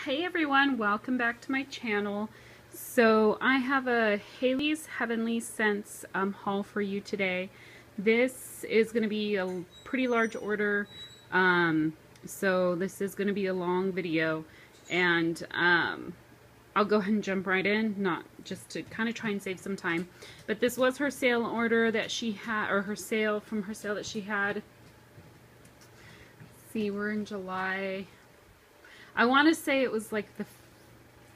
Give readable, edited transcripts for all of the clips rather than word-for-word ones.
Hey everyone, welcome back to my channel. So I have a Haley's Heavenly Scents haul for you today. This is going to be a pretty large order, so this is going to be a long video, and I'll go ahead and jump right in, not just to kind of try and save some time. But this was her sale order that she had, or her sale that she had. Let's see, we're in July. I want to say it was like the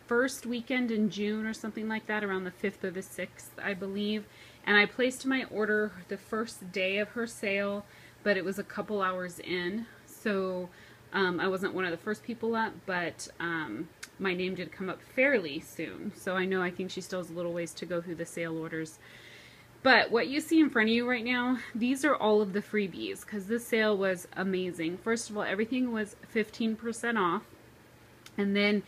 first weekend in June or something like that, around the 5th or the 6th, I believe. And I placed my order the first day of her sale, but it was a couple hours in. So I wasn't one of the first people up, but my name did come up fairly soon. So I think she still has a little ways to go through the sale orders. But what you see in front of you right now, these are all of the freebies, because this sale was amazing. First of all, everything was 15% off. And then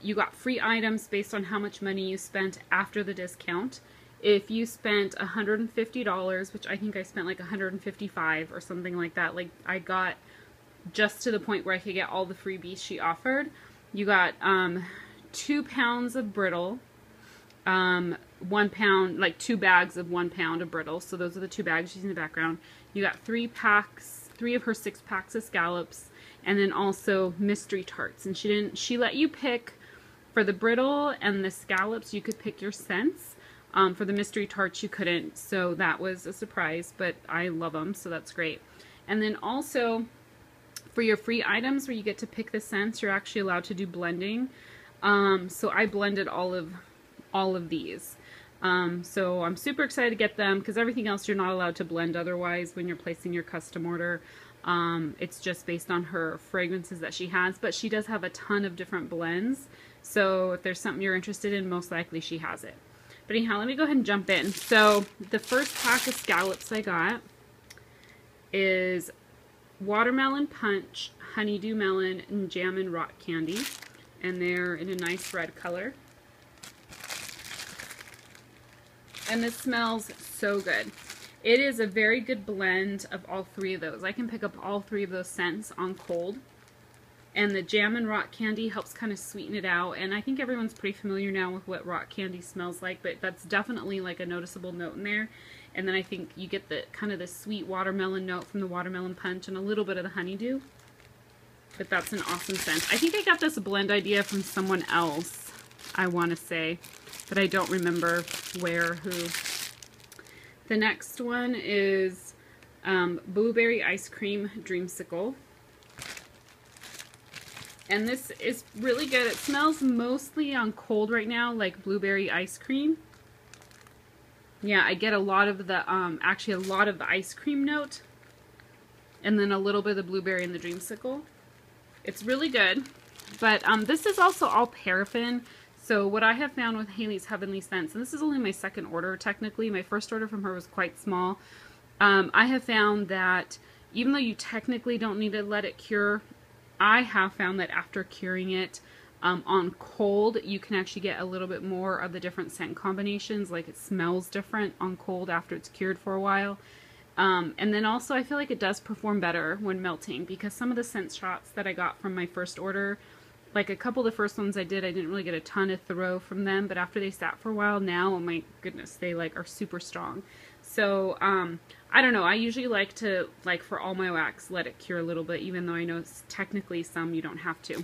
you got free items based on how much money you spent after the discount. If you spent $150, which I think I spent like $155 or something like that, like I got just to the point where I could get all the freebies she offered. You got 2 pounds of brittle, 1 pound, like 2 bags of 1 pound of brittle. So those are the 2 bags you see in the background. You got 3 of her 6 packs of scallops, and then also mystery tarts. And she let you pick for the brittle and the scallops, you could pick your scents. For the mystery tarts you couldn't, so that was a surprise, but I love them, so that's great. And then also for your free items where you get to pick the scents, you're actually allowed to do blending. So I blended all of these. So I'm super excited to get them, because everything else you're not allowed to blend otherwise when you're placing your custom order. It's just based on her fragrances that she has, but she does have a ton of different blends. So if there's something you're interested in, most likely she has it. But anyhow, let me go ahead and jump in. So the first pack of scallops I got is watermelon punch, honeydew melon, and jam and rock candy. And they're in a nice red color. And this smells so good. It is a very good blend of all 3 of those. I can pick up all 3 of those scents on cold. And the jam and rock candy helps kind of sweeten it out. And I think everyone's pretty familiar now with what rock candy smells like, but that's definitely like a noticeable note in there. And then I think you get the kind of the sweet watermelon note from the watermelon punch and a little bit of the honeydew. But that's an awesome scent. I think I got this blend idea from someone else, I want to say, but I don't remember where, who. The next one is blueberry ice cream dreamsicle. And this is really good. It smells mostly on cold right now, like blueberry ice cream. Yeah, I get a lot of the, actually a lot of the ice cream note. And then a little bit of the blueberry and the dreamsicle. It's really good. But this is also all paraffin. So what I have found with Haley's Heavenly Scents, and this is only my second order technically, my first order from her was quite small. I have found that even though you technically don't need to let it cure, I have found that after curing it on cold, you can actually get a little bit more of the different scent combinations. Like it smells different on cold after it's cured for a while. And then also I feel like it does perform better when melting, because some of the scent shots that I got from my first order, like a couple of the first ones I didn't really get a ton of throw from them, but after they sat for a while now, oh my goodness, they like are super strong. So I don't know, I usually like to, like for all my wax, let it cure a little bit, even though I know it's technically some you don't have to.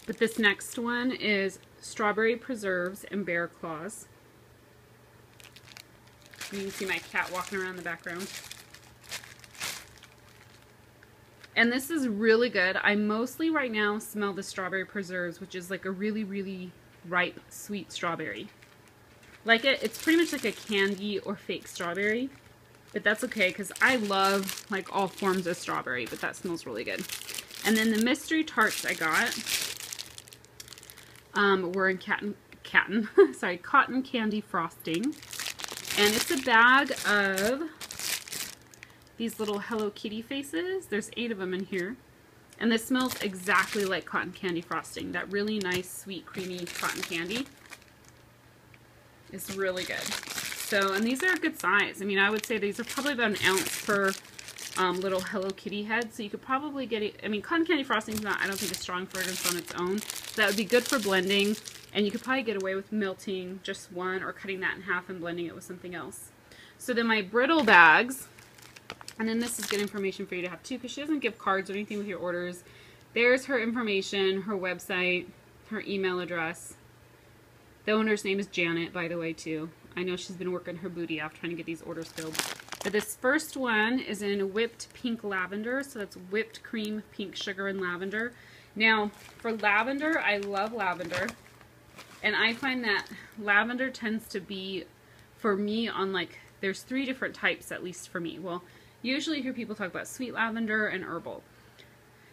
But this next one is strawberry preserves and bear claws. You can see my cat walking around in the background. And this is really good. I mostly right now smell the strawberry preserves, which is like a really, really ripe, sweet strawberry. Like it's pretty much like a candy or fake strawberry, but that's okay because I love like all forms of strawberry, but that smells really good. And then the mystery tarts I got were in cotton candy frosting. And it's a bag of these little Hello Kitty faces. There's 8 of them in here. And this smells exactly like cotton candy frosting. That really nice, sweet, creamy cotton candy. It's really good. So, and these are a good size. I mean, I would say these are probably about 1 ounce little Hello Kitty heads. So you could probably get it. I mean, cotton candy frosting is not, I don't think, a strong fragrance on its own. So that would be good for blending. And you could probably get away with melting just one or cutting that in half and blending it with something else. So then my brittle bags, and then this is good information for you to have too, because she doesn't give cards or anything with your orders. There's her information, her website, her email address. The owner's name is Janet, by the way, too. I know she's been working her booty off trying to get these orders filled. But this first one is in whipped pink lavender, so that's whipped cream, pink sugar, and lavender. Now, for lavender, I love lavender. And I find that lavender tends to be, for me, on like, there's 3 different types, at least for me. Well, usually you hear people talk about sweet lavender and herbal.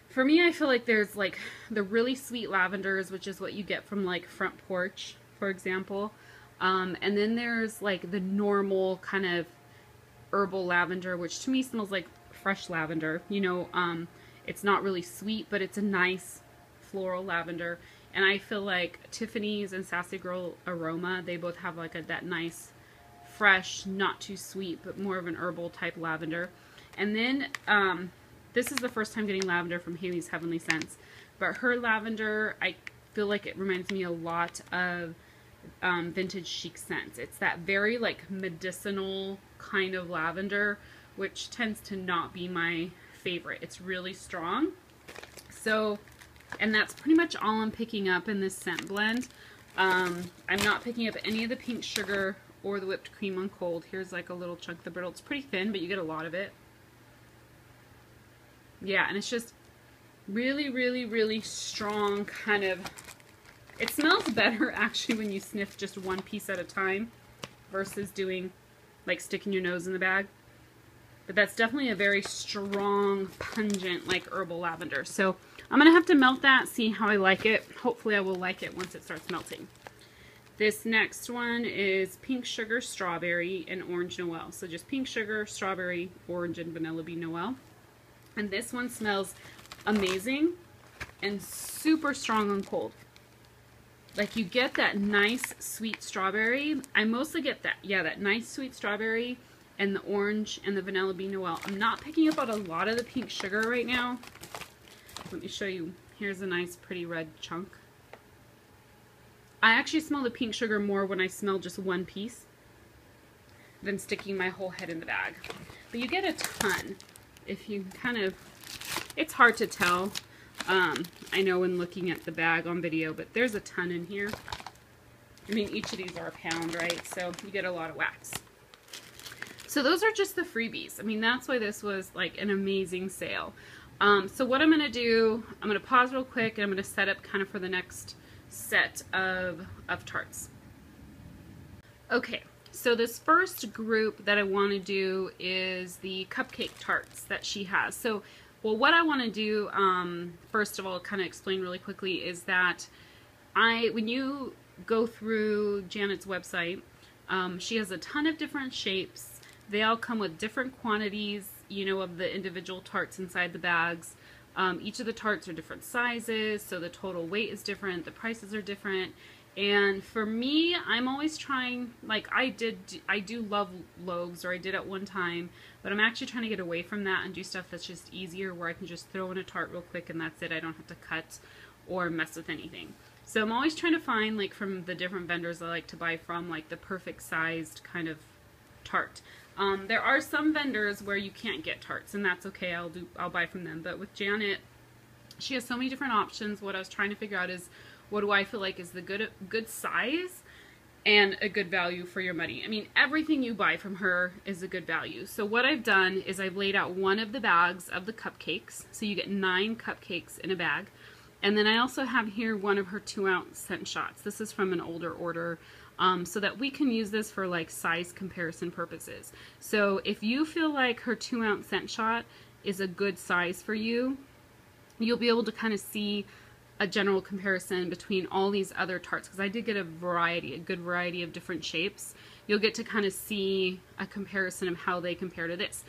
For me, I feel like there's like the really sweet lavenders, which is what you get from like Front Porch, for example. And then there's like the normal kind of herbal lavender, which to me smells like fresh lavender. You know, it's not really sweet, but it's a nice floral lavender. And I feel like Tiffany's and Sassy Girl Aroma, they both have like that nice, fresh, not too sweet, but more of an herbal type lavender. And then this is the first time getting lavender from Haley's Heavenly Scents. But her lavender, I feel like it reminds me a lot of Vintage Chic scents. It's that very like medicinal kind of lavender, which tends to not be my favorite. It's really strong. So, and that's pretty much all I'm picking up in this scent blend. I'm not picking up any of the pink sugar or the whipped cream on cold. Here's like a little chunk of the brittle. It's pretty thin, but you get a lot of it. Yeah, and it's just really, really, really strong kind of, it smells better actually when you sniff just one piece at a time versus doing, like sticking your nose in the bag. But that's definitely a very strong, pungent, like herbal lavender. So I'm going to have to melt that, see how I like it. Hopefully I will like it once it starts melting. This next one is pink sugar, strawberry, and orange Noel. So just pink sugar, strawberry, orange, and vanilla bean Noel. And this one smells amazing and super strong on cold. Like you get that nice sweet strawberry. I mostly get that, yeah, that nice sweet strawberry and the orange and the vanilla bean Noel. I'm not picking up on a lot of the pink sugar right now. Let me show you. Here's a nice pretty red chunk. I actually smell the pink sugar more when I smell just one piece than sticking my whole head in the bag. But you get a ton. If you kind of, it's hard to tell. I know when looking at the bag on video, but there's a ton in here. I mean, each of these are a pound, right? So you get a lot of wax. So those are just the freebies. I mean, that's why this was like an amazing sale. So what I'm going to do, I'm going to pause real quick and I'm going to set up kind of for the next set of tarts. Okay. So this first group that I want to do is the cupcake tarts that she has. So, well, what I want to do, first of all, kind of explain really quickly is that when you go through Janet's website, she has a ton of different shapes. They all come with different quantities, you know, of the individual tarts inside the bags. Each of the tarts are different sizes, so the total weight is different, the prices are different. And for me, I'm always trying, like I do love loaves, or I did at one time, but I'm actually trying to get away from that and do stuff that's just easier, where I can just throw in a tart real quick and that's it. I don't have to cut or mess with anything. So I'm always trying to find, like from the different vendors I like to buy from, like the perfect sized kind of tart. There are some vendors where you can't get tarts, and that's okay. I'll buy from them. But with Janet, she has so many different options. What I was trying to figure out is, what do I feel like is the good size and a good value for your money? I mean, everything you buy from her is a good value. So what I've done is I've laid out one of the bags of the cupcakes. So you get 9 cupcakes in a bag. And then I also have here one of her 2-ounce scent shots. This is from an older order, so that we can use this for like size comparison purposes. So if you feel like her 2-ounce scent shot is a good size for you, you'll be able to kind of see a general comparison between all these other tarts, because I did get a good variety of different shapes. You'll get to kind of see a comparison of how they compare to this.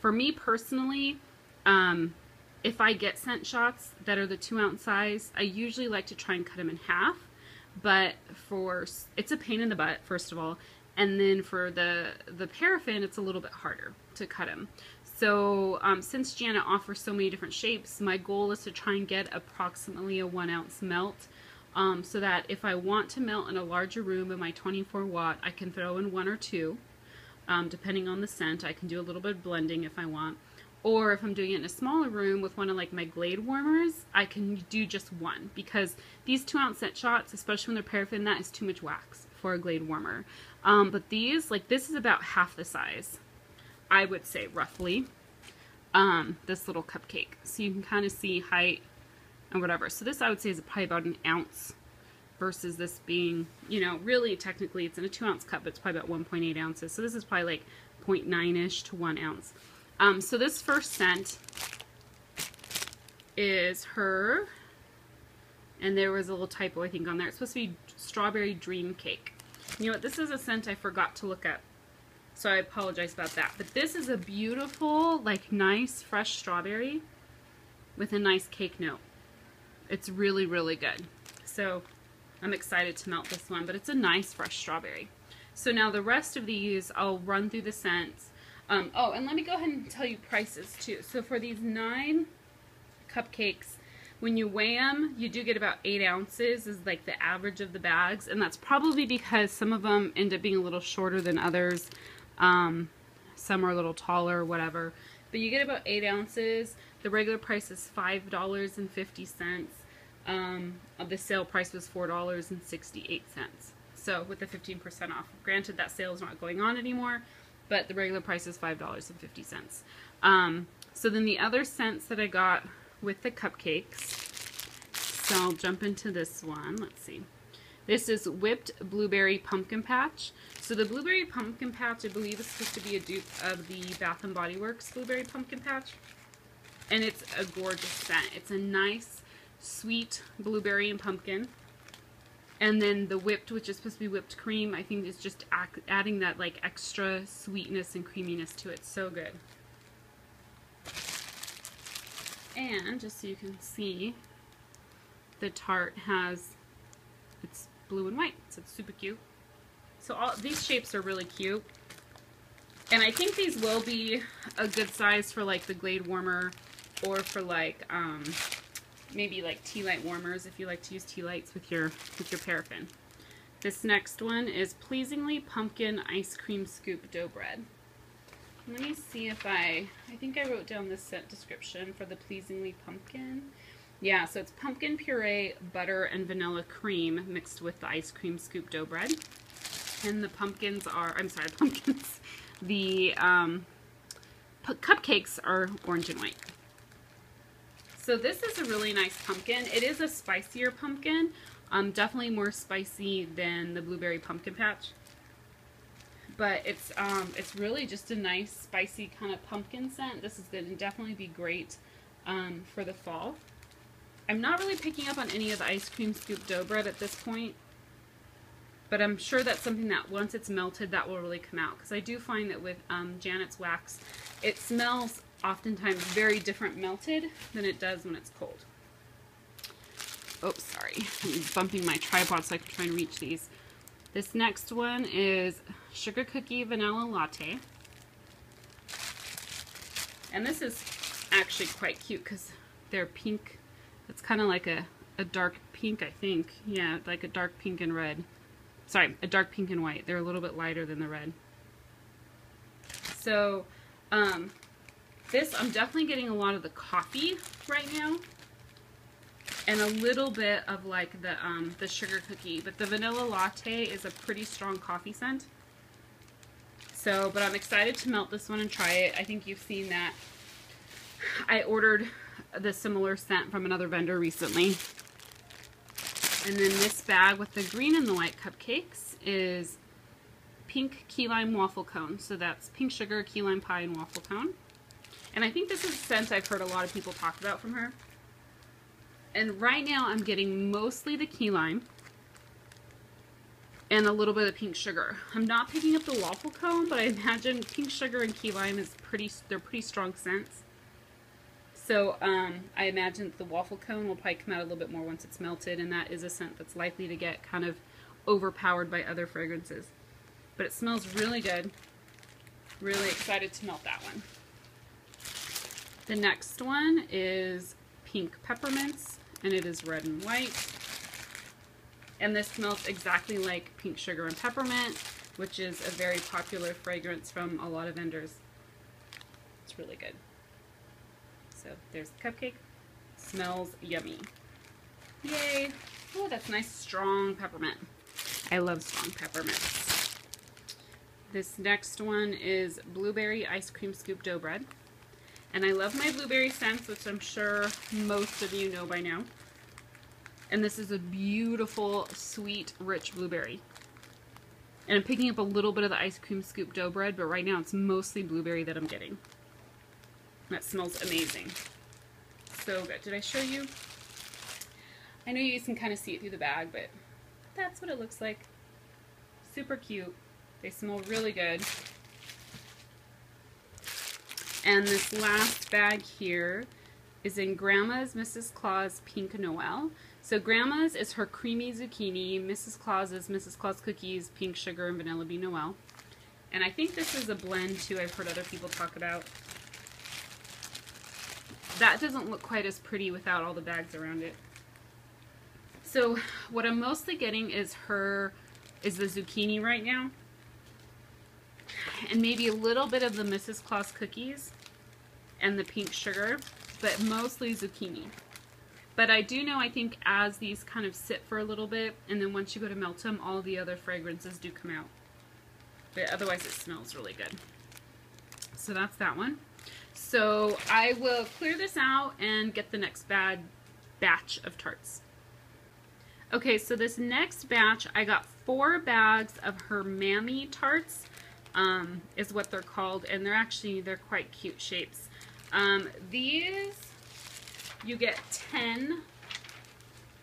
For me personally, if I get scent shots that are the 2-ounce size, I usually like to try and cut them in half. But it's a pain in the butt, first of all, and then for the paraffin, it's a little bit harder to cut them. So since Janet offers so many different shapes, my goal is to try and get approximately a 1 ounce melt, so that if I want to melt in a larger room in my 24 watt, I can throw in 1 or 2, depending on the scent. I can do a little bit of blending if I want. Or if I'm doing it in a smaller room with one of like my Glade warmers, I can do just 1, because these 2 ounce scent shots, especially when they're paraffin, that is too much wax for a Glade warmer. But these, like this is about half the size, I would say roughly, this little cupcake. So you can kind of see height and whatever. So this I would say is probably about 1 ounce versus this being, you know, really technically it's in a 2 ounce cup, but it's probably about 1.8 ounces. So this is probably like 0.9-ish to 1 ounce. So this first scent is her, and there was a little typo I think on there. It's supposed to be Strawberry Dream Cake. You know what, this is a scent I forgot to look up, so I apologize about that. But this is a beautiful, like nice fresh strawberry with a nice cake note. It's really, really good. So I'm excited to melt this one, but it's a nice fresh strawberry. So now the rest of these, I'll run through the scents. Oh, and let me go ahead and tell you prices too. So for these 9 cupcakes, when you weigh them, you do get about 8 ounces is like the average of the bags, and that's probably because some of them end up being a little shorter than others. Some are a little taller or whatever. But you get about 8 ounces. The regular price is $5.50. The sale price was $4.68. So with the 15% off. Granted, that sale is not going on anymore, but the regular price is $5.50. So then the other scents that I got with the cupcakes, so I'll jump into this one. Let's see. This is Whipped Blueberry Pumpkin Patch. So the Blueberry Pumpkin Patch, I believe, is supposed to be a dupe of the Bath & Body Works Blueberry Pumpkin Patch. And it's a gorgeous scent. It's a nice, sweet blueberry and pumpkin. And then the whipped, which is supposed to be whipped cream, I think is just adding that like extra sweetness and creaminess to it. So good. And just so you can see, the tart has, it's blue and white, so it's super cute. So all these shapes are really cute. And I think these will be a good size for like the Glade warmer, or for like maybe like tea light warmers if you like to use tea lights with your paraffin. This next one is Pleasingly Pumpkin Ice Cream Scoop Dough Bread. Let me see if I think I wrote down the scent description for the Pleasingly Pumpkin. Yeah, so it's pumpkin puree, butter, and vanilla cream mixed with the ice cream scoop dough bread. And the pumpkins are, I'm sorry, pumpkins. The cupcakes are orange and white. So this is a really nice pumpkin. It is a spicier pumpkin, definitely more spicy than the Blueberry Pumpkin Patch. But it's really just a nice spicy kind of pumpkin scent. This is going to definitely be great for the fall. I'm not really picking up on any of the ice cream scoop dough bread at this point, but I'm sure that's something that once it's melted, that will really come out. Because I do find that with Janet's wax, it smells oftentimes very different melted than it does when it's cold. Oops, sorry. I'm bumping my tripod so I can try and reach these. This next one is Sugar Cookie Vanilla Latte. And this is actually quite cute because they're pink. It's kind of like a dark pink, I think. Yeah, like a dark pink and red. Sorry, a dark pink and white. They're a little bit lighter than the red. So, this, I'm definitely getting a lot of the coffee right now. And a little bit of like the sugar cookie. But the vanilla latte is a pretty strong coffee scent. So, but I'm excited to melt this one and try it. I think you've seen that. I ordered the similar scent from another vendor recently. And then this bag with the green and the white cupcakes is pink key lime waffle cone. So that's pink sugar, key lime pie, and waffle cone. And I think this is a scent I've heard a lot of people talk about from her. And right now I'm getting mostly the key lime and a little bit of pink sugar. I'm not picking up the waffle cone, but I imagine pink sugar and key lime is they're pretty strong scents. So I imagine that the waffle cone will probably come out a little bit more once it's melted, and that is a scent that's likely to get kind of overpowered by other fragrances. But it smells really good. Really excited to melt that one. The next one is pink peppermints, and it is red and white. And this smells exactly like pink sugar and peppermint, which is a very popular fragrance from a lot of vendors. It's really good. So there's the cupcake. Smells yummy. Yay! Oh, that's nice strong peppermint. I love strong peppermints. This next one is blueberry ice cream scoop dough bread. And I love my blueberry scents, which I'm sure most of you know by now. And this is a beautiful, sweet, rich blueberry. And I'm picking up a little bit of the ice cream scoop dough bread, but right now it's mostly blueberry that I'm getting. That smells amazing. So good. Did I show you? I know you can kind of see it through the bag, but that's what it looks like. Super cute. They smell really good. And this last bag here is in Grandma's Mrs. Claus Pink Noel. So Grandma's is her creamy zucchini, Mrs. Claus is Mrs. Claus cookies, pink sugar, and vanilla bean Noel. And I think this is a blend too, I've heard other people talk about. That doesn't look quite as pretty without all the bags around it. So what I'm mostly getting is the zucchini right now. And maybe a little bit of the Mrs. Claus cookies and the pink sugar, but mostly zucchini. But I do know, I think as these kind of sit for a little bit, and then once you go to melt them, all the other fragrances do come out. But otherwise it smells really good. So that's that one. So I will clear this out and get the next batch of tarts. Okay, so this next batch, I got 4 bags of her Mammy tarts, is what they're called, and they're quite cute shapes. These, you get 10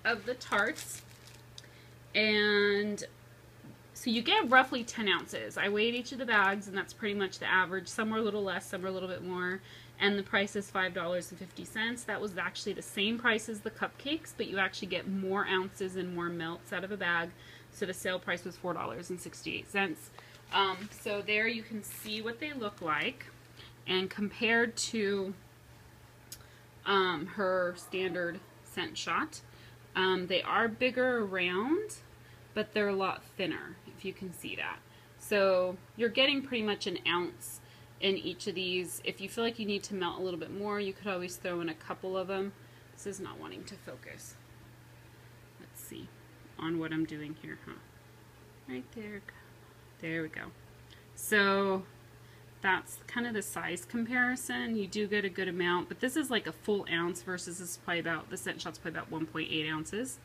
of the tarts, and so you get roughly 10 ounces. I weighed each of the bags, and that's pretty much the average. Some are a little less, some are a little bit more, and the price is $5.50. That was actually the same price as the cupcakes, but you actually get more ounces and more melts out of a bag, so the sale price was $4.68. So there you can see what they look like, and compared to her standard scent shot, they are bigger around, but they're a lot thinner, if you can see that. So you're getting pretty much an ounce in each of these. If you feel like you need to melt a little bit more, you could always throw in a couple of them. This is not wanting to focus. Let's see on what I'm doing here, huh? Right there. There we go. So that's kind of the size comparison. You do get a good amount, but this is like a full ounce versus this is probably about, the scent shot's probably about 1.8 ounces.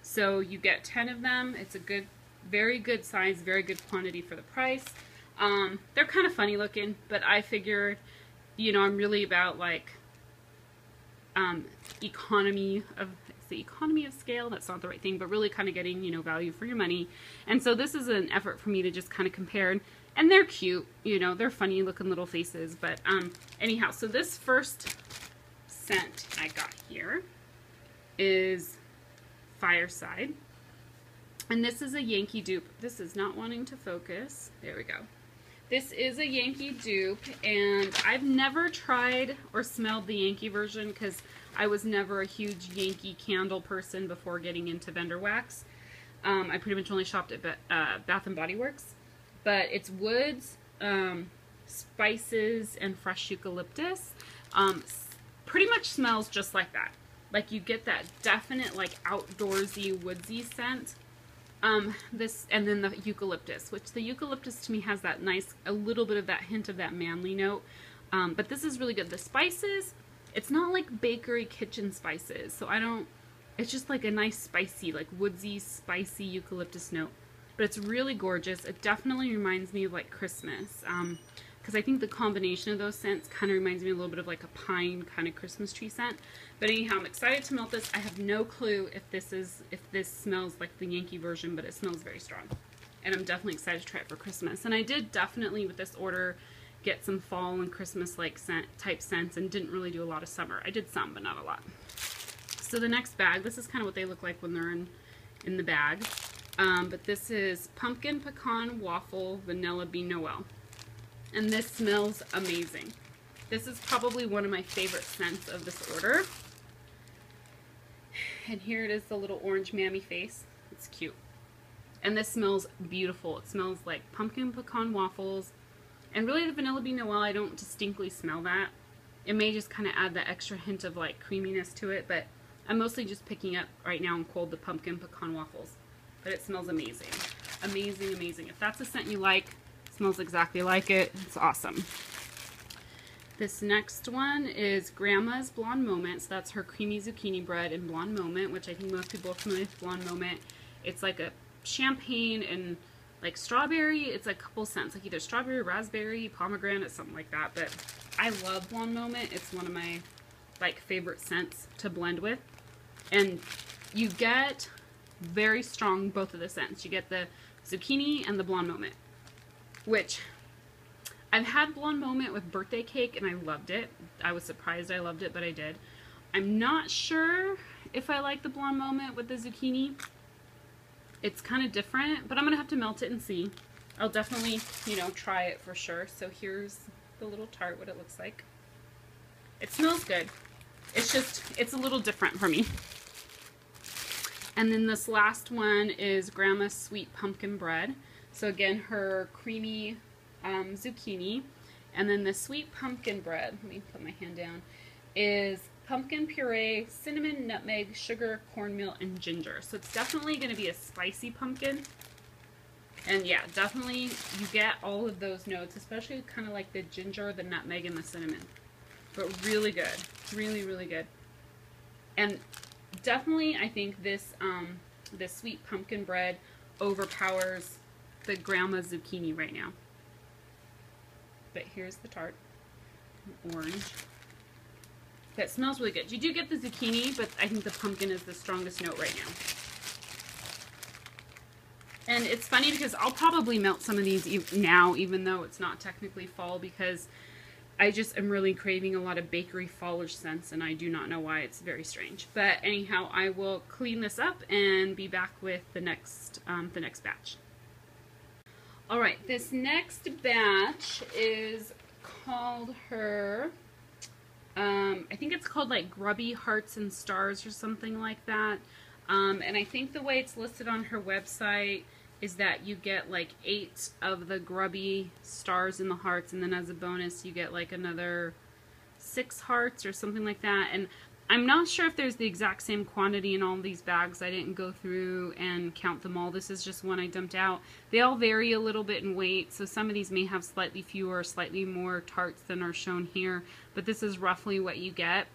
So you get 10 of them. It's a good, very good size, very good quantity for the price. They're kind of funny looking, but I figured, you know, I'm really about like economy of scale. That's not the right thing, but really kind of getting, you know, value for your money. And so this is an effort for me to just kind of compare, and they're cute, you know, they're funny looking little faces. But anyhow, so this first scent I got here is Fireside, and this is a Yankee dupe. This is not wanting to focus. There we go. This is a Yankee dupe, and I've never tried or smelled the Yankee version because I was never a huge Yankee candle person before getting into vendor wax. I pretty much only shopped at Bath & Body Works, but it's woods, spices, and fresh eucalyptus. Pretty much smells just like that. Like you get that definite like outdoorsy, woodsy scent. This, and then the eucalyptus, which the eucalyptus to me has that nice, a little bit of that hint of that manly note. But this is really good. The spices, it's not like bakery kitchen spices, so it's just like a nice spicy, like woodsy, spicy eucalyptus note. But it's really gorgeous. It definitely reminds me of like Christmas, because I think the combination of those scents kind of reminds me a little bit of like a pine kind of Christmas tree scent. But anyhow, I'm excited to melt this. I have no clue if this smells like the Yankee version, but it smells very strong. And I'm definitely excited to try it for Christmas. And I did definitely with this order get some fall and Christmas like type scents, and didn't really do a lot of summer. I did some, but not a lot. So the next bag, this is kind of what they look like when they're in the bag. But this is Pumpkin Pecan Waffle Vanilla Bean Noel. And this smells amazing. This is probably one of my favorite scents of this order. And here it is, the little orange mammy face. It's cute. And this smells beautiful. It smells like pumpkin pecan waffles. And really the Vanilla Bean Noel, I don't distinctly smell that. It may just kind of add that extra hint of like creaminess to it, but I'm mostly just picking up right now in cold the pumpkin pecan waffles. But it smells amazing. Amazing, amazing. If that's a scent you like, it smells exactly like it. It's awesome. This next one is Grandma's Blonde Moment. So that's her creamy zucchini bread in Blonde Moment, which I think most people are familiar with Blonde Moment. It's like a champagne and like strawberry. It's a couple scents, like either strawberry, raspberry, pomegranate, something like that. But I love Blonde Moment. It's one of my like favorite scents to blend with. And you get very strong both of the scents. You get the zucchini and the Blonde Moment, which I've had Blonde Moment with birthday cake and I loved it. I was surprised I loved it, but I did. I'm not sure if I like the Blonde Moment with the zucchini. It's kind of different, but I'm going to have to melt it and see. I'll definitely, you know, try it for sure. So here's the little tart, what it looks like. It smells good. It's just, it's a little different for me. And then this last one is Grandma's Sweet Pumpkin Bread. So again, her creamy zucchini. And then the Sweet Pumpkin Bread, let me put my hand down, is pumpkin puree, cinnamon, nutmeg, sugar, cornmeal, and ginger. So it's definitely going to be a spicy pumpkin. And yeah, definitely you get all of those notes, especially kind of like the ginger, the nutmeg, and the cinnamon. But really good. Really, really good. And definitely I think this this Sweet Pumpkin Bread overpowers the Grandma zucchini right now. But here's the tart. Orange. That smells really good. You do get the zucchini, but I think the pumpkin is the strongest note right now. And it's funny because I'll probably melt some of these now, even though it's not technically fall, because I just am really craving a lot of bakery fallish scents, and I do not know why. It's very strange. But anyhow, I will clean this up and be back with the next batch. All right, this next batch is called her, I think it's called like Grubby Hearts and Stars or something like that. And I think the way it's listed on her website is that you get like 8 of the grubby stars in the hearts, and then as a bonus you get like another 6 hearts or something like that. And I'm not sure if there's the exact same quantity in all of these bags. I didn't go through and count them all. This is just one I dumped out. They all vary a little bit in weight, so some of these may have slightly fewer, slightly more tarts than are shown here, but this is roughly what you get.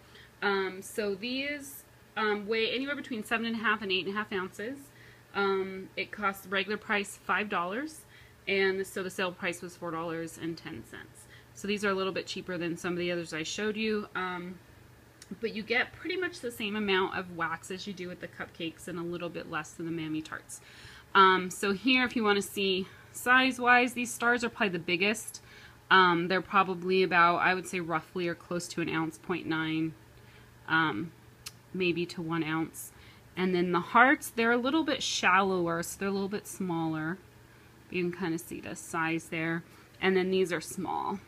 So these weigh anywhere between 7.5 and 8.5 ounces. It costs regular price $5, and so the sale price was $4.10. So these are a little bit cheaper than some of the others I showed you. But you get pretty much the same amount of wax as you do with the cupcakes and a little bit less than the Mammy Tarts. So here, if you want to see size-wise, these stars are probably the biggest. They're probably about, I would say roughly or close to an ounce, 0.9, maybe to 1 ounce. And then the hearts, they're a little bit shallower, so they're a little bit smaller. You can kind of see the size there. And then these are small.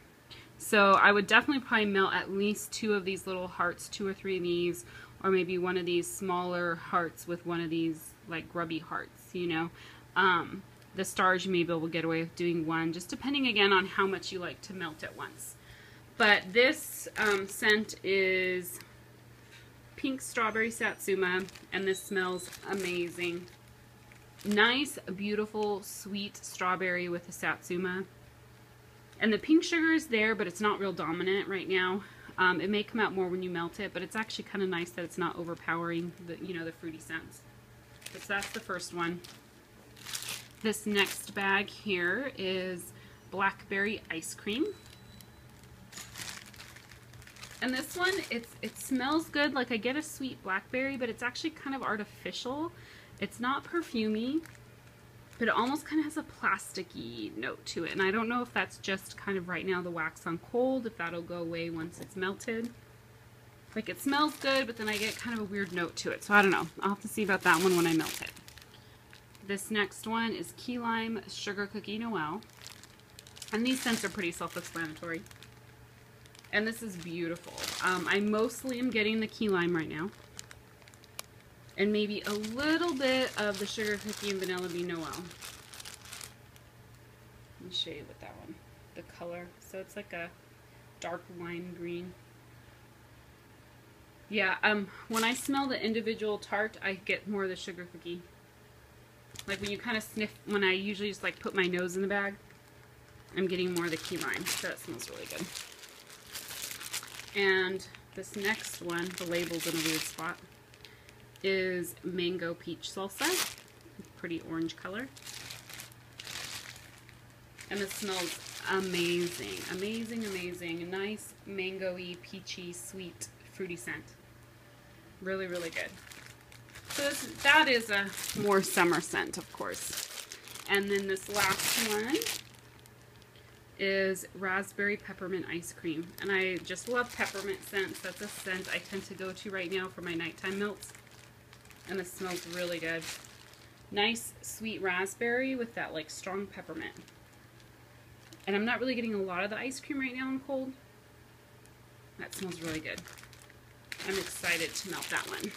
So I would definitely probably melt at least 2 of these little hearts, 2 or 3 of these, or maybe one of these smaller hearts with one of these like grubby hearts, you know. The stars you may be able to get away with doing 1, just depending again on how much you like to melt at once. But this scent is pink strawberry satsuma, and this smells amazing. Nice, beautiful, sweet strawberry with the satsuma. And the pink sugar is there, but it's not real dominant right now. It may come out more when you melt it, but it's actually kind of nice that it's not overpowering the, you know, the fruity scents. So that's the first one. This next bag here is blackberry ice cream. And this one, it smells good. Like I get a sweet blackberry, but it's actually kind of artificial. It's not perfumey, but it almost kind of has a plasticky note to it. And I don't know if that's just kind of right now the wax on cold, if that'll go away once it's melted. Like it smells good, but then I get kind of a weird note to it. So I don't know. I'll have to see about that one when I melt it. This next one is Key Lime Sugar Cookie Noel. And these scents are pretty self-explanatory. And this is beautiful. I mostly am getting the key lime right now. And maybe a little bit of the sugar cookie and vanilla bean Noel. Let me show you with that one. The color. So it's like a dark lime green. Yeah, when I smell the individual tart, I get more of the sugar cookie. Like when you kind of sniff, when I usually just like put my nose in the bag, I'm getting more of the key lime. So that smells really good. And this next one, the label's in a weird spot, is mango peach salsa. Pretty orange color. And it smells amazing. Amazing, amazing. Nice mango-y, peachy, sweet, fruity scent. Really, really good. So that is a more summer scent, of course. And then this last one is raspberry peppermint ice cream. And I just love peppermint scents. That's a scent I tend to go to right now for my nighttime melts. And this smells really good. Nice sweet raspberry with that like strong peppermint. And I'm not really getting a lot of the ice cream right now in cold. That smells really good. I'm excited to melt that one.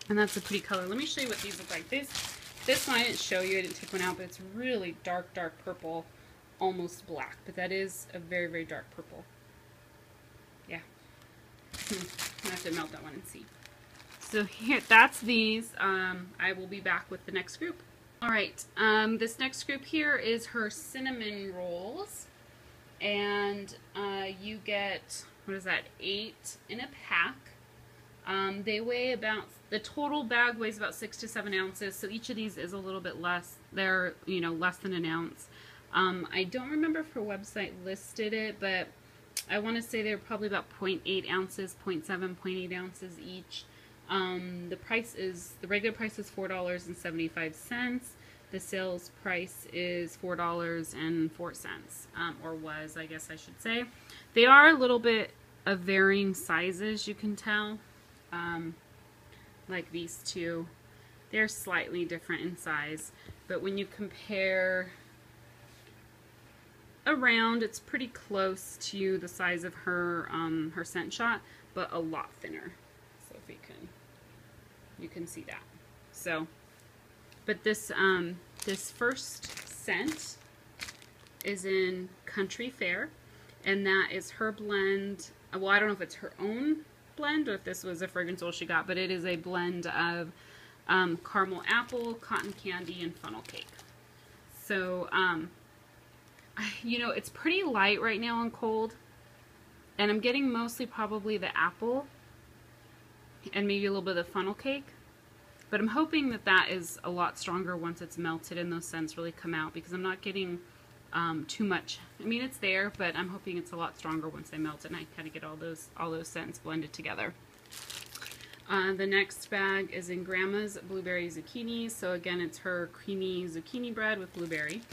And that's a pretty color. Let me show you what these look like. This one I didn't show you. I didn't take one out, but it's really dark, dark purple, almost black. But that is a very, very dark purple. Yeah. I have to melt that one and see. So here, that's these. I will be back with the next group. All right, this next group here is her cinnamon rolls. And you get, what is that, 8 in a pack. They weigh about, the total bag weighs about 6 to 7 ounces, so each of these is a little bit less. They're, you know, less than an ounce. I don't remember if her website listed it, but I want to say they're probably about 0.8 ounces, 0.7, 0.8 ounces each. The price is, the regular price is $4.75. The sales price is $4.04, or was, I guess I should say. They are a little bit of varying sizes, you can tell. Like these two, they're slightly different in size, but when you compare around, it's pretty close to the size of her her scent shot, but a lot thinner. So if you can see that. So, but this this first scent is in Country Fair, and that is her blend. Well, I don't know if it's her own blend or if this was a fragrance oil she got, but it is a blend of caramel apple, cotton candy, and funnel cake. So, you know, it's pretty light right now and cold, and I'm getting mostly probably the apple and maybe a little bit of the funnel cake, but I'm hoping that that is a lot stronger once it's melted and those scents really come out, because I'm not getting too much. I mean, it's there, but I'm hoping it's a lot stronger once they melt it and I kind of get all those scents blended together. The next bag is in Grandma's Blueberry Zucchini. So again, it's her creamy zucchini bread with blueberry.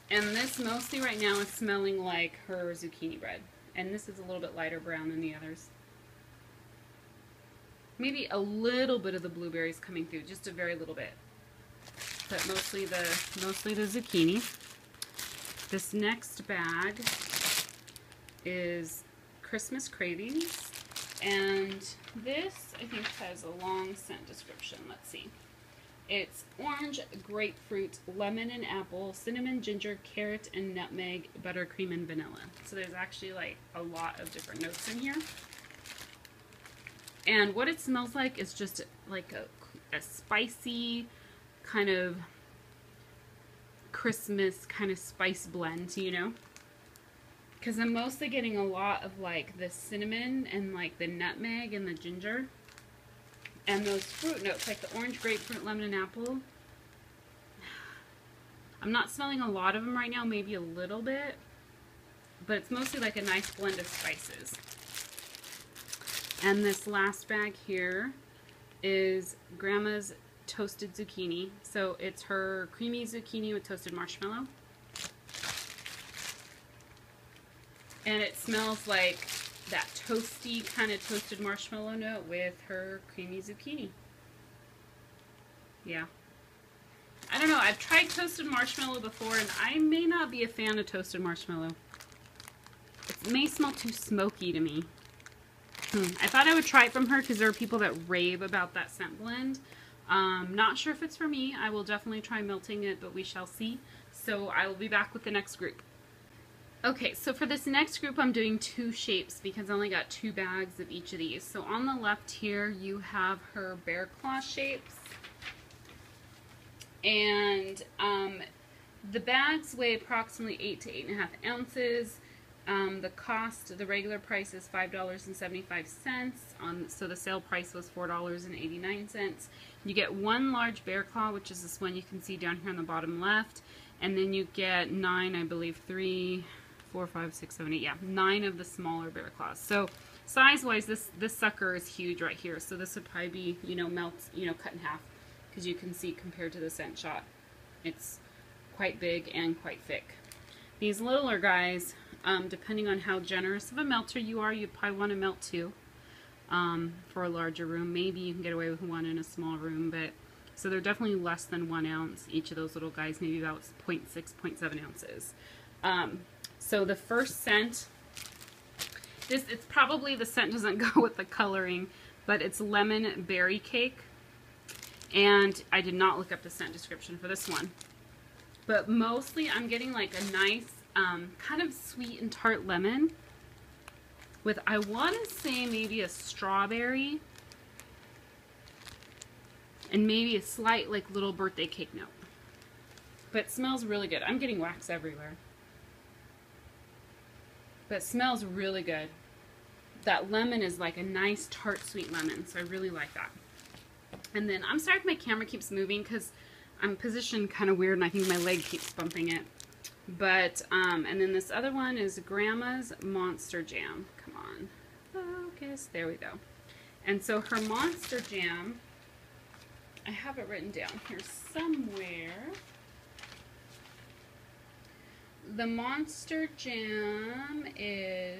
And this mostly right now is smelling like her zucchini bread. And this is a little bit lighter brown than the others. Maybe a little bit of the blueberries coming through, just a very little bit. But mostly the zucchini. This next bag is Christmas Cravings, and this I think has a long scent description. Let's see. It's orange, grapefruit, lemon and apple, cinnamon, ginger, carrot, and nutmeg, buttercream, and vanilla. So there's actually like a lot of different notes in here. And what it smells like is just like a spicy kind of Christmas kind of spice blend, you know? Because I'm mostly getting a lot of like the cinnamon and like the nutmeg and the ginger. And those fruit notes, like the orange, grapefruit, lemon, and apple. I'm not smelling a lot of them right now, maybe a little bit. But it's mostly like a nice blend of spices. And this last bag here is Grandma's Toasted Zucchini. So it's her creamy zucchini with toasted marshmallow. And it smells like that toasty kind of toasted marshmallow note with her creamy zucchini. Yeah. I don't know, I've tried toasted marshmallow before and I may not be a fan of toasted marshmallow. may smell too smoky to me. I thought I would try it from her because there are people that rave about that scent blend. Not sure if it's for me. I will definitely try melting it, but we shall see. So I will be back with the next group. Okay, so for this next group I'm doing 2 shapes because I only got 2 bags of each of these. So on the left here you have her bear claw shapes. And the bags weigh approximately 8 to 8.5 ounces. The cost, the regular price is $5.75. So the sale price was $4.89. You get 1 large bear claw, which is this one you can see down here on the bottom left. And then you get 9, I believe, 3, 4, 5, 6, 7, 8, yeah, 9 of the smaller bear claws. So size-wise, this sucker is huge right here. So this would probably be, cut in half, because you can see compared to the scent shot, it's quite big and quite thick. These littler guys, depending on how generous of a melter you are, you'd probably want to melt 2 for a larger room. Maybe you can get away with 1 in a small room, but so they're definitely less than 1 ounce. Each of those little guys, maybe about 0.6, 0.7 ounces. So the first scent, it's probably the scent doesn't go with the coloring, but it's lemon berry cake. And I did not look up the scent description for this one. But mostly I'm getting like a nice kind of sweet and tart lemon with, I want to say, maybe a strawberry and maybe a slight like little birthday cake note. But it smells really good. I'm getting wax everywhere. But it smells really good. That lemon is like a nice tart sweet lemon, so I really like that. And then, I'm sorry if my camera keeps moving because I'm positioned kind of weird and I think my leg keeps bumping it. But, and then this other one is Grandma's Monster Jam. Come on, focus, there we go. And so her Monster Jam, I have it written down here somewhere. The Monster Jam is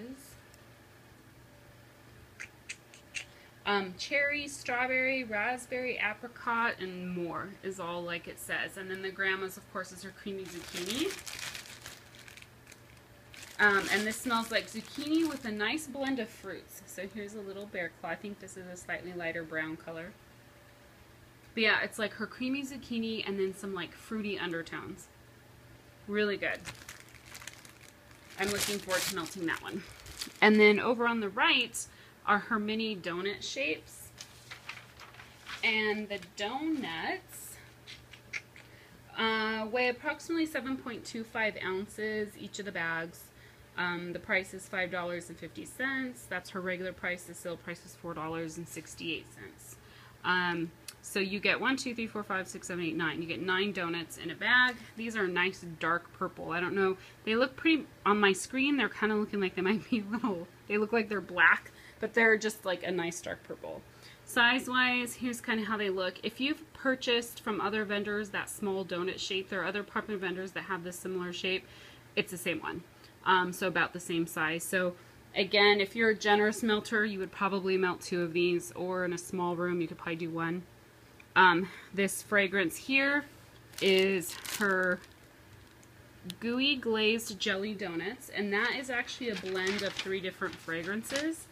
cherry, strawberry, raspberry, apricot, and more is all like it says. And then the Grandma's, of course, is her creamy zucchini. And this smells like zucchini with a nice blend of fruits. So here's a little bear claw. I think this is a slightly lighter brown color. But yeah, it's like her creamy zucchini and then some like fruity undertones. Really good. I'm looking forward to melting that one. And then over on the right are her mini donut shapes. And the donuts weigh approximately 7.25 ounces, each of the bags. The price is $5.50. That's her regular price. The sale price is $4.68. So you get 1, 2, 3, 4, 5, 6, 7, 8, 9. You get 9 donuts in a bag. These are a nice dark purple. I don't know. They look pretty, on my screen, they're kind of looking like they might be little, they look like they're black, but they're just like a nice dark purple. Size-wise, here's kind of how they look. If you've purchased from other vendors that small donut shape, there are other popular vendors that have this similar shape. It's the same one. So about the same size. So again, if you're a generous melter, you would probably melt 2 of these, or in a small room, you could probably do 1. This fragrance here is her gooey glazed jelly donuts, and that is actually a blend of 3 different fragrances.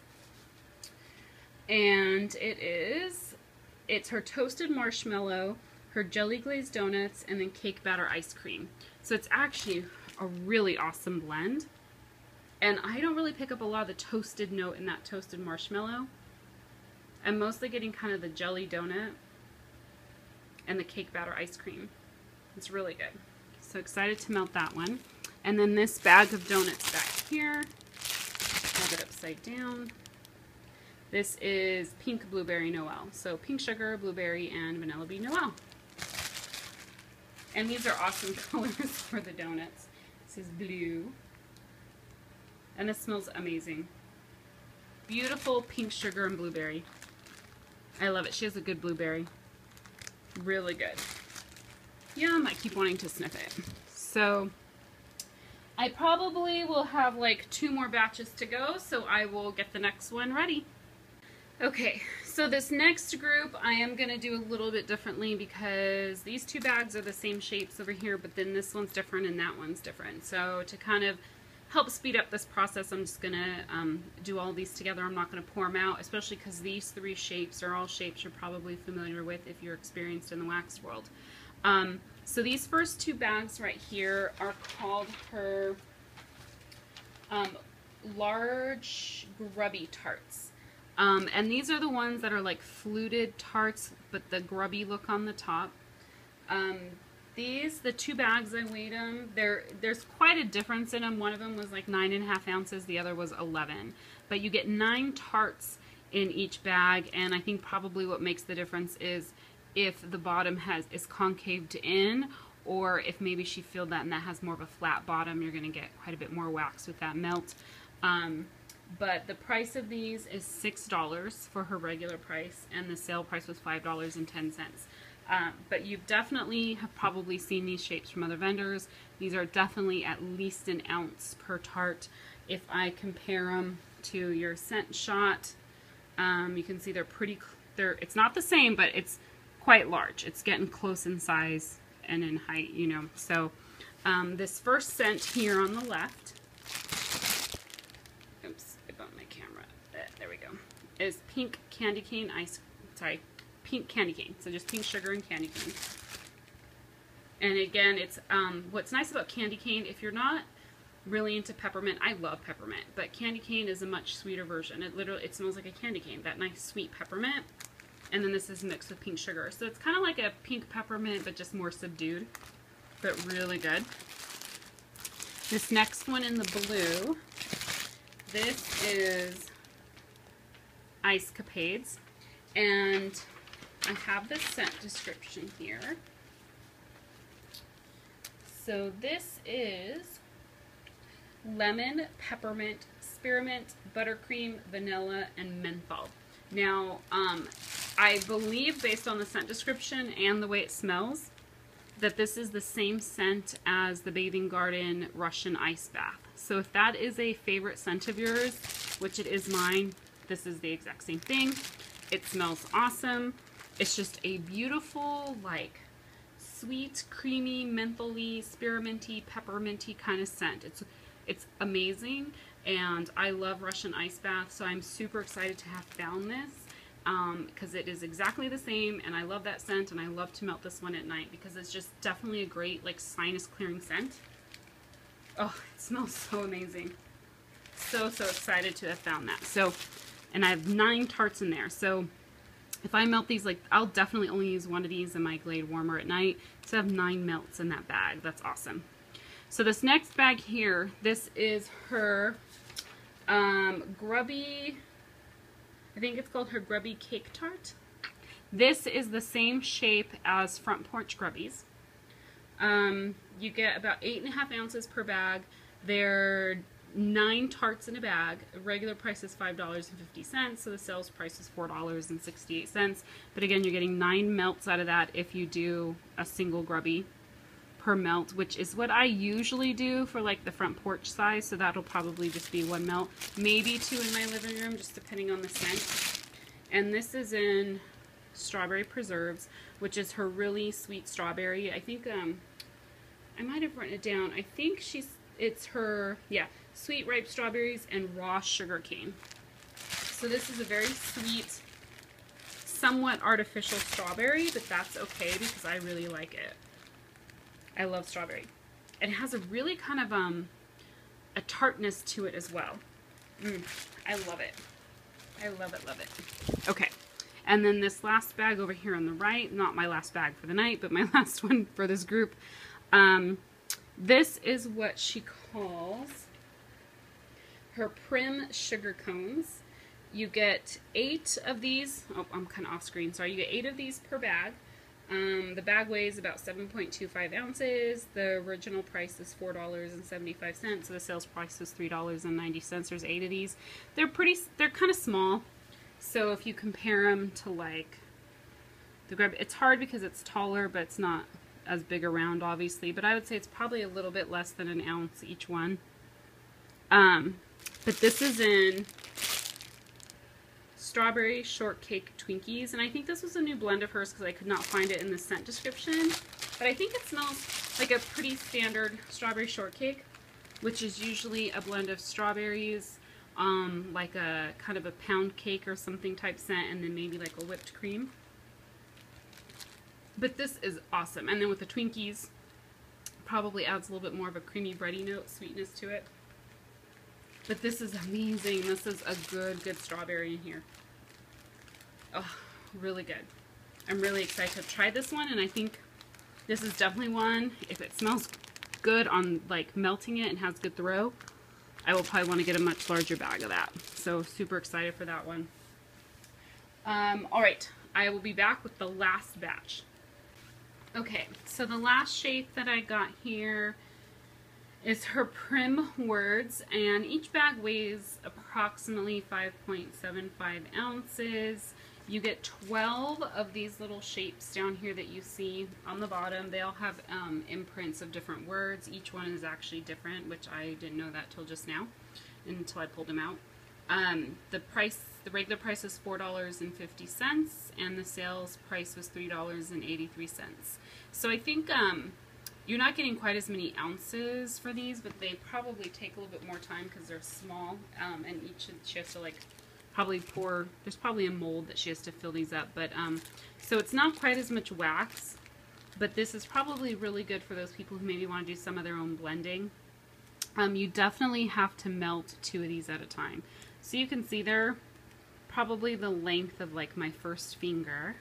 And it's her toasted marshmallow, her jelly glazed donuts, and then cake batter ice cream. So it's actually a really awesome blend. And I don't really pick up a lot of the toasted note in that toasted marshmallow. I'm mostly getting kind of the jelly donut and the cake batter ice cream. It's really good. So excited to melt that one. And then this bag of donuts back here, hold it upside down. This is pink blueberry Noel. So pink sugar, blueberry, and vanilla bean Noel. And these are awesome colors for the donuts. This is blue. And this smells amazing. Beautiful pink sugar and blueberry. I love it. She has a good blueberry. Really good. Yum, I keep wanting to sniff it. So I probably will have like 2 more batches to go, so I will get the next one ready. Okay, so this next group I am going to do a little bit differently because these 2 bags are the same shapes over here, but then this one's different and that one's different. So to kind of help speed up this process, I'm just gonna do all these together. I'm not gonna pour them out, especially because these 3 shapes are all shapes you're probably familiar with if you're experienced in the wax world. So these first 2 bags right here are called her large grubby tarts. And these are the ones that are like fluted tarts, but the grubby look on the top. The 2 bags I weighed them, there's quite a difference in them. One of them was like 9.5 ounces, the other was 11. But you get 9 tarts in each bag, and I think probably what makes the difference is if the bottom is concaved in, or if maybe she filled that and that has more of a flat bottom, you're going to get quite a bit more wax with that melt. But the price of these is $6 for her regular price, and the sale price was $5.10. But you definitely have probably seen these shapes from other vendors. These are definitely at least an ounce per tart. If I compare them to your scent shot, you can see it's not the same, but it's quite large. It's getting close in size and in height, you know. So this first scent here on the left, oops, I bumped my camera. There we go. Is pink candy cane pink candy cane. So just pink sugar and candy cane. And again, it's what's nice about candy cane, if you're not really into peppermint, I love peppermint, but candy cane is a much sweeter version. It smells like a candy cane, that nice sweet peppermint. And then this is mixed with pink sugar. So it's kind of like a pink peppermint, but just more subdued, but really good. This next one in the blue, this is Ice Capades, and I have the scent description here. So this is lemon, peppermint, spearmint, buttercream, vanilla, and menthol. Now, I believe based on the scent description and the way it smells, that this is the same scent as the Bathing Garden Russian Ice Bath. So if that is a favorite scent of yours, which it is mine, this is the exact same thing. It smells awesome. It's just a beautiful, like, sweet, creamy, mentholy, spearminty, pepperminty kind of scent. It's amazing, and I love Russian Ice Bath, so I'm super excited to have found this because it is exactly the same, and I love that scent, and I love to melt this one at night because it's just definitely a great, like, sinus clearing scent. Oh, it smells so amazing. So excited to have found that. So, and I have 9 tarts in there, so if I melt these, like, I'll definitely only use one of these in my Glade warmer at night. So I have 9 melts in that bag. That's awesome. So this next bag here, this is her grubby, I think it's called her grubby cake tart. This is the same shape as Front Porch Grubbies. You get about 8.5 ounces per bag. They're 9 tarts in a bag. Regular price is $5.50, so the sales price is $4.68. But again, you're getting 9 melts out of that if you do a single grubby per melt, which is what I usually do for like the front porch size, so that'll probably just be 1 melt, maybe 2 in my living room, just depending on the scent. And this is in Strawberry Preserves, which is her really sweet strawberry. I think I might have written it down. I think it's her, yeah, sweet ripe strawberries and raw sugar cane. So this is a very sweet, somewhat artificial strawberry, but that's okay because I really like it. I love strawberry. It has a really kind of a tartness to it as well. I love it. I love it, love it. Okay, and then this last bag over here on the right, not my last bag for the night, but my last one for this group. This is what she calls her Prim sugar cones. You get 8 of these. Oh, I'm kind of off screen. Sorry. You get 8 of these per bag. The bag weighs about 7.25 ounces. The original price is $4.75, so the sales price is $3.90. There's 8 of these. They're kind of small. So if you compare them to like the grub, it's hard because it's taller, but it's not as big around, obviously. But I would say it's probably a little bit less than an ounce each one. But this is in Strawberry Shortcake Twinkies, and I think this was a new blend of hers because I could not find it in the scent description. But I think it smells like a pretty standard strawberry shortcake. which is usually a blend of strawberries, like a kind of a pound cake or something type scent, and then maybe like a whipped cream. But this is awesome. And then with the Twinkies, probably adds a little bit more of a creamy bready note, sweetness to it. But this is amazing. This is a good strawberry in here. Oh, really good. I'm really excited to try this one, and I think this is definitely one, if it smells good on like melting it and has good throw, I will probably want to get a much larger bag of that. So super excited for that one. All right, I will be back with the last batch. Okay, so the last shape that I got here is her Prim Words, and each bag weighs approximately 5.75 ounces. You get 12 of these little shapes down here that you see on the bottom. They all have imprints of different words. Each one is actually different, which I didn't know that till just now, until I pulled them out. The regular price is $4.50, and the sales price was $3.83. So I think you're not getting quite as many ounces for these, but they probably take a little bit more time because they're small, and she has to like probably pour, there's probably a mold that she has to fill these up, but so it's not quite as much wax, but this is probably really good for those people who maybe want to do some of their own blending. You definitely have to melt 2 of these at a time. So you can see they're probably the length of like my first finger,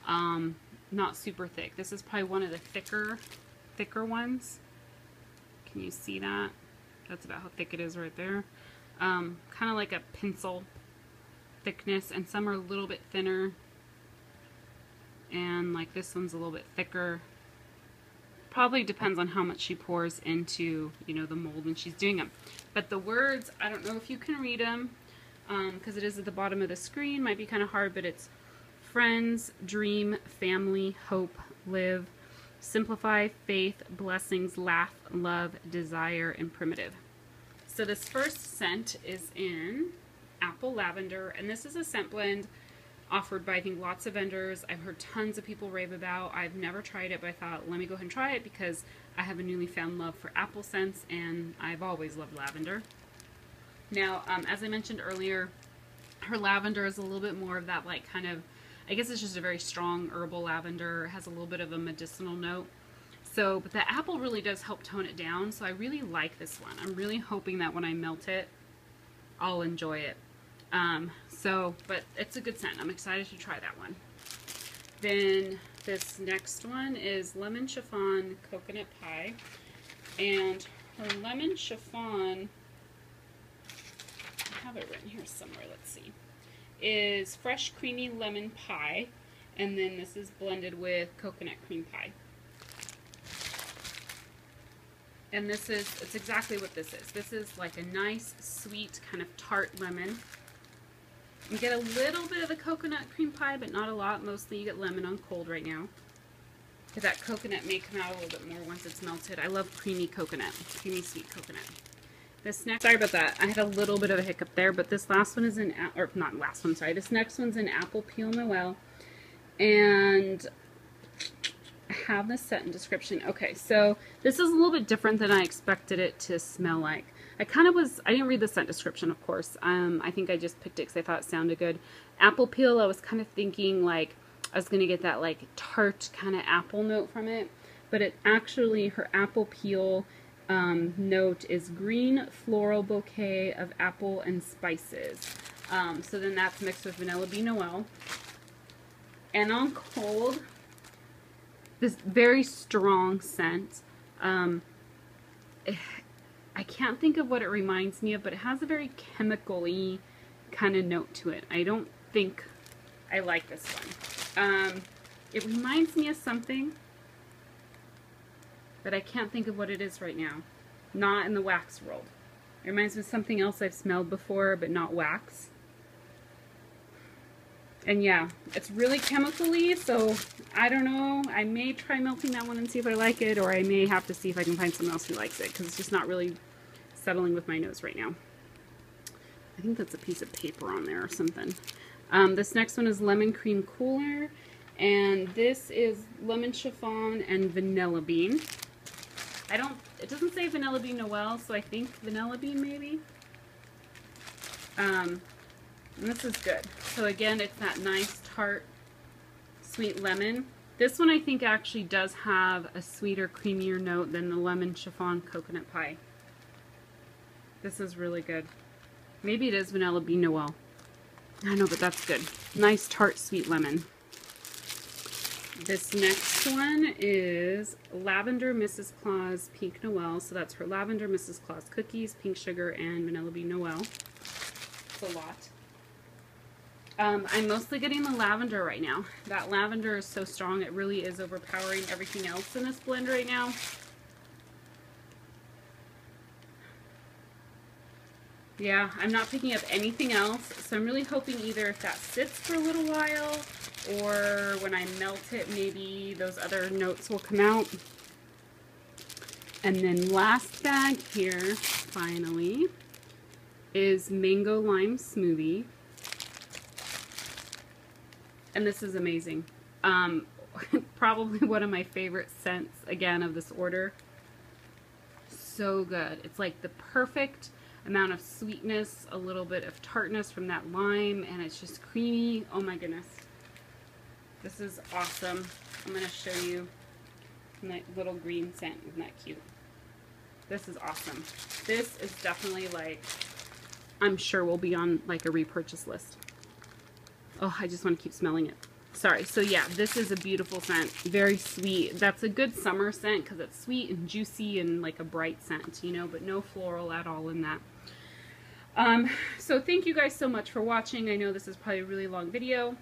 not super thick. This is probably one of the thicker ones. Can you see that? That's about how thick it is right there. Kind of like a pencil thickness, and some are a little bit thinner, and like this one's a little bit thicker. Probably depends on how much she pours into, you know, the mold when she's doing them. But the words, I don't know if you can read them, because it is at the bottom of the screen. Might be kind of hard, but it's friends, dream, family, hope, live, simplify, faith, blessings, laugh, love, desire, and primitive. So this first scent is in Apple Lavender, and this is a scent blend offered by, I think, lots of vendors. I've heard tons of people rave about. I've never tried it, but I thought, let me go ahead and try it because I have a newly found love for apple scents, and I've always loved lavender. Now, as I mentioned earlier, her lavender is a little bit more of that, like, kind of, I guess it's just a very strong herbal lavender. It has a little bit of a medicinal note. So, but the apple really does help tone it down, so I really like this one. I'm really hoping that when I melt it, I'll enjoy it. But it's a good scent. I'm excited to try that one. Then this next one is Lemon Chiffon Coconut Pie. And her Lemon Chiffon, I have it written here somewhere, let's see, is fresh creamy lemon pie. And then this is blended with coconut cream pie. And this is, it's exactly what this is. This is like a nice, sweet, kind of tart lemon. You get a little bit of the coconut cream pie, but not a lot. Mostly you get lemon on cold right now. Because that coconut may come out a little bit more once it's melted. I love creamy coconut, creamy sweet coconut. This next, sorry about that. I had a little bit of a hiccup there, but this last one is in, or not last one, sorry. This next one's in Apple Peel Noel. And I have the scent and description. Okay, so this is a little bit different than I expected it to smell like. I didn't read the scent description, of course. I think I just picked it because I thought it sounded good. Apple peel, I was kind of thinking like I was going to get that like tart kind of apple note from it. But it actually, her apple peel note is green floral bouquet of apple and spices. So then that's mixed with Vanilla Bean Noel. And on cold, this very strong scent. I can't think of what it reminds me of, but it has a very chemical-y kind of note to it. I don't think I like this one. It reminds me of something, but I can't think of what it is right now. Not in the wax world. It reminds me of something else I've smelled before, but not wax. And yeah, it's really chemical-y, so I don't know. I may try melting that one and see if I like it, or I may have to see if I can find someone else who likes it, because it's just not really settling with my nose right now. I think that's a piece of paper on there or something. This next one is Lemon Cream Cooler, and this is Lemon Chiffon and Vanilla Bean. It doesn't say Vanilla Bean Noel, so I think Vanilla Bean maybe. And this is good. So again, it's that nice tart sweet lemon. This one I think actually does have a sweeter, creamier note than the lemon chiffon coconut pie. This is really good. Maybe it is Vanilla Bean Noel. I don't know, but that's good. Nice tart sweet lemon. This next one is Lavender Mrs. Claus Pink Noel. So that's her Lavender Mrs. Claus cookies, pink sugar, and Vanilla Bean Noel. It's a lot. I'm mostly getting the lavender right now. That lavender is so strong, it really is overpowering everything else in this blend right now. Yeah, I'm not picking up anything else, so I'm really hoping either if that sits for a little while, or when I melt it, maybe those other notes will come out. And then last bag here, finally, is Mango Lime Smoothie. And this is amazing. Probably one of my favorite scents, again, of this order. So good. It's like the perfect amount of sweetness, a little bit of tartness from that lime, and it's just creamy. Oh my goodness. This is awesome. I'm going to show you my little green scent. Isn't that cute? This is awesome. This is definitely like, I'm sure will be on like a repurchase list. Oh, I just want to keep smelling it. Sorry. So yeah, this is a beautiful scent. Very sweet. That's a good summer scent because it's sweet and juicy and like a bright scent, you know, but no floral at all in that. So thank you guys so much for watching. I know this is probably a really long video,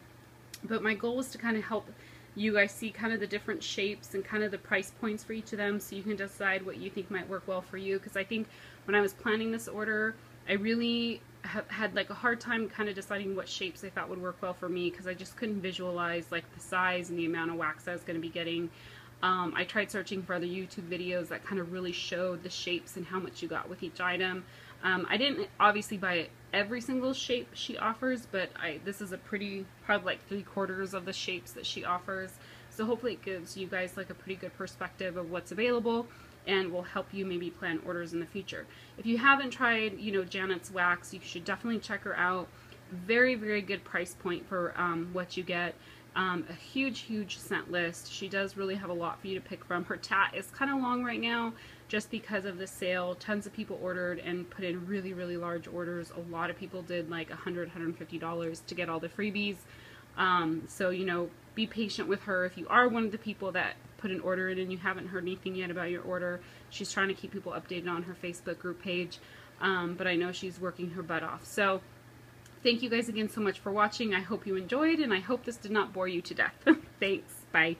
but my goal was to kind of help you guys see kind of the different shapes and kind of the price points for each of them so you can decide what you think might work well for you. Because I think when I was planning this order, I really had like a hard time kind of deciding what shapes I thought would work well for me because I just couldn't visualize like the size and the amount of wax I was going to be getting. I tried searching for other YouTube videos that kind of really showed the shapes and how much you got with each item. I didn't obviously buy every single shape she offers, but this is a probably like 3/4 of the shapes that she offers. So hopefully it gives you guys like a pretty good perspective of what's available and will help you maybe plan orders in the future. If you haven't tried, you know, Janet's wax, you should definitely check her out. Very, very good price point for what you get. A huge scent list. She does really have a lot for you to pick from. Her tat is kind of long right now just because of the sale. Tons of people ordered and put in really, really large orders. A lot of people did like $100, $150 to get all the freebies. So, you know, be patient with her. If you are one of the people that put an order in and you haven't heard anything yet about your order, she's trying to keep people updated on her Facebook group page. But I know she's working her butt off. So thank you guys again so much for watching. I hope you enjoyed, and I hope this did not bore you to death. Thanks. Bye.